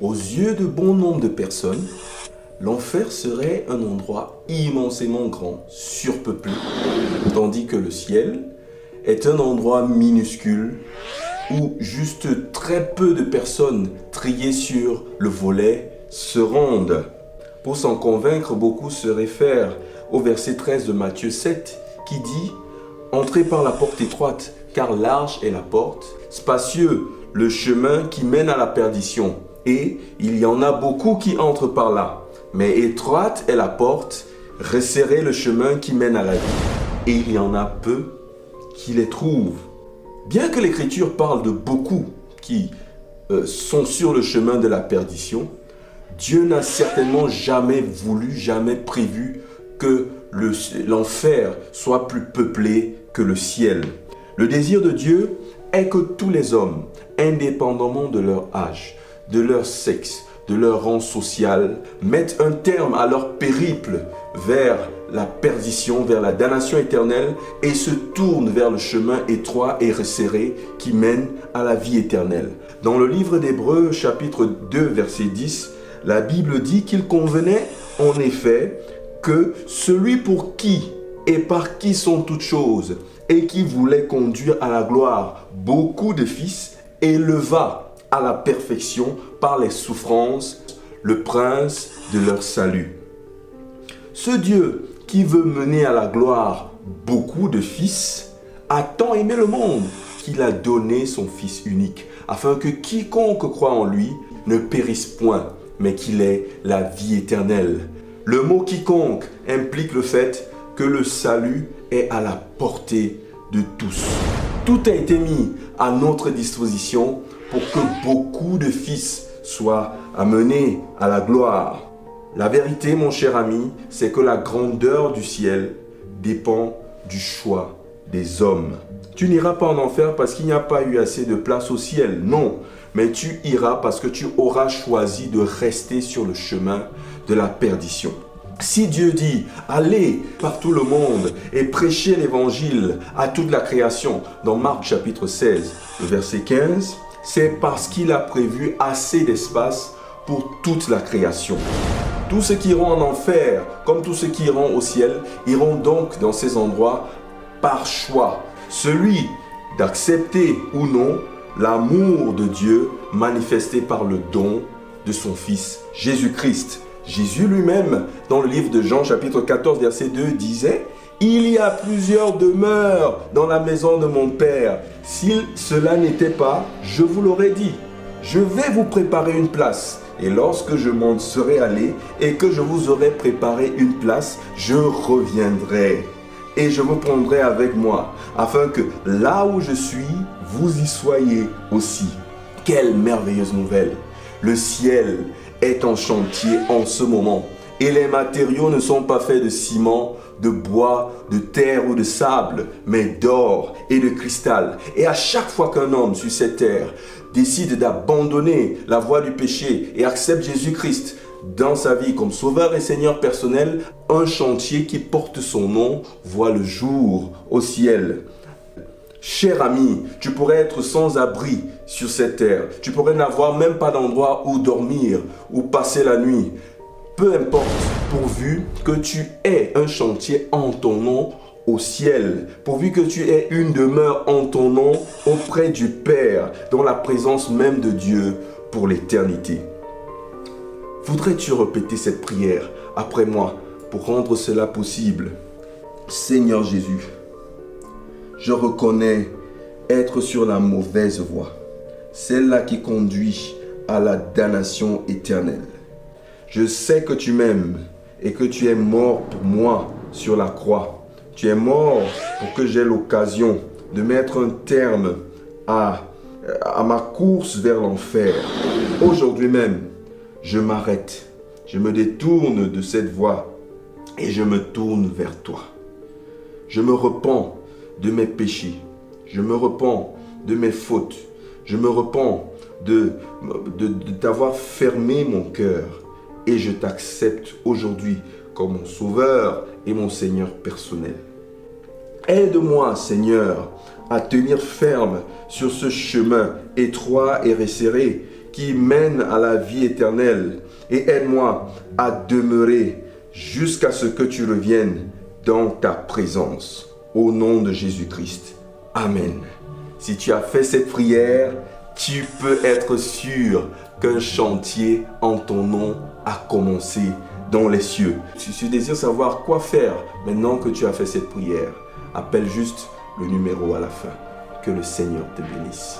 Aux yeux de bon nombre de personnes, l'enfer serait un endroit immensément grand, surpeuplé, tandis que le ciel est un endroit minuscule où juste très peu de personnes triées sur le volet se rendent. Pour s'en convaincre, beaucoup se réfèrent au verset 13 de Matthieu 7 qui dit « Entrez par la porte étroite, car large est la porte, spacieux le chemin qui mène à la perdition, et il y en a beaucoup qui entrent par là. Mais étroite est la porte, resserré le chemin qui mène à la vie, et il y en a peu qui les trouvent. » Bien que l'Écriture parle de beaucoup qui sont sur le chemin de la perdition, Dieu n'a certainement jamais voulu, jamais prévu que l'enfer soit plus peuplé que le ciel. Le désir de Dieu est que tous les hommes, indépendamment de leur âge, de leur sexe, de leur rang social, mettent un terme à leur périple vers la perdition, vers la damnation éternelle et se tournent vers le chemin étroit et resserré qui mène à la vie éternelle. Dans le livre d'Hébreux, chapitre 2, verset 10, la Bible dit qu'il convenait en effet que celui pour qui et par qui sont toutes choses et qui voulait conduire à la gloire beaucoup de fils éleva à la perfection par les souffrances le prince de leur salut. Ce Dieu qui veut mener à la gloire beaucoup de fils a tant aimé le monde qu'il a donné son Fils unique, afin que quiconque croit en lui ne périsse point, mais qu'il ait la vie éternelle. Le mot quiconque implique le fait que le salut est à la portée de tous. Tout a été mis à notre disposition pour que beaucoup de fils soient amenés à la gloire. La vérité, mon cher ami, c'est que la grandeur du ciel dépend du choix des hommes. Tu n'iras pas en enfer parce qu'il n'y a pas eu assez de place au ciel, non. Mais tu iras parce que tu auras choisi de rester sur le chemin de la perdition. Si Dieu dit « Allez par tout le monde et prêchez l'évangile à toute la création » dans Marc chapitre 16, verset 15, c'est parce qu'il a prévu assez d'espace pour toute la création. Tous ceux qui iront en enfer, comme tous ceux qui iront au ciel, iront donc dans ces endroits par choix. Celui d'accepter ou non l'amour de Dieu manifesté par le don de son Fils Jésus-Christ. Jésus lui-même, dans le livre de Jean chapitre 14, verset 2, disait « Il y a plusieurs demeures dans la maison de mon Père. Si cela n'était pas, je vous l'aurais dit. Je vais vous préparer une place. Et lorsque je m'en serai allé et que je vous aurai préparé une place, je reviendrai. Et je vous prendrai avec moi, afin que là où je suis, vous y soyez aussi. » Quelle merveilleuse nouvelle! Le ciel est en chantier en ce moment. Et les matériaux ne sont pas faits de ciment, de bois, de terre ou de sable, mais d'or et de cristal. Et à chaque fois qu'un homme sur cette terre décide d'abandonner la voie du péché et accepte Jésus-Christ dans sa vie comme sauveur et seigneur personnel, un chantier qui porte son nom voit le jour au ciel. Cher ami, tu pourrais être sans abri sur cette terre. Tu pourrais n'avoir même pas d'endroit où dormir ou passer la nuit. Peu importe, pourvu que tu aies un chantier en ton nom au ciel, pourvu que tu aies une demeure en ton nom auprès du Père, dans la présence même de Dieu pour l'éternité. Voudrais-tu répéter cette prière après moi pour rendre cela possible? Seigneur Jésus, je reconnais être sur la mauvaise voie, celle-là qui conduit à la damnation éternelle. Je sais que tu m'aimes et que tu es mort pour moi sur la croix. Tu es mort pour que j'aie l'occasion de mettre un terme à ma course vers l'enfer. Aujourd'hui même, je m'arrête, je me détourne de cette voie et je me tourne vers toi. Je me repens de mes péchés, je me repens de mes fautes, je me repens de t'avoir fermé mon cœur et je t'accepte aujourd'hui comme mon sauveur et mon Seigneur personnel. Aide-moi, Seigneur, à tenir ferme sur ce chemin étroit et resserré qui mène à la vie éternelle et aide-moi à demeurer jusqu'à ce que tu reviennes dans ta présence. Au nom de Jésus-Christ. Amen. Si tu as fait cette prière, tu peux être sûr qu'un chantier en ton nom a commencé dans les cieux. Si tu désires savoir quoi faire maintenant que tu as fait cette prière, appelle juste le numéro à la fin. Que le Seigneur te bénisse.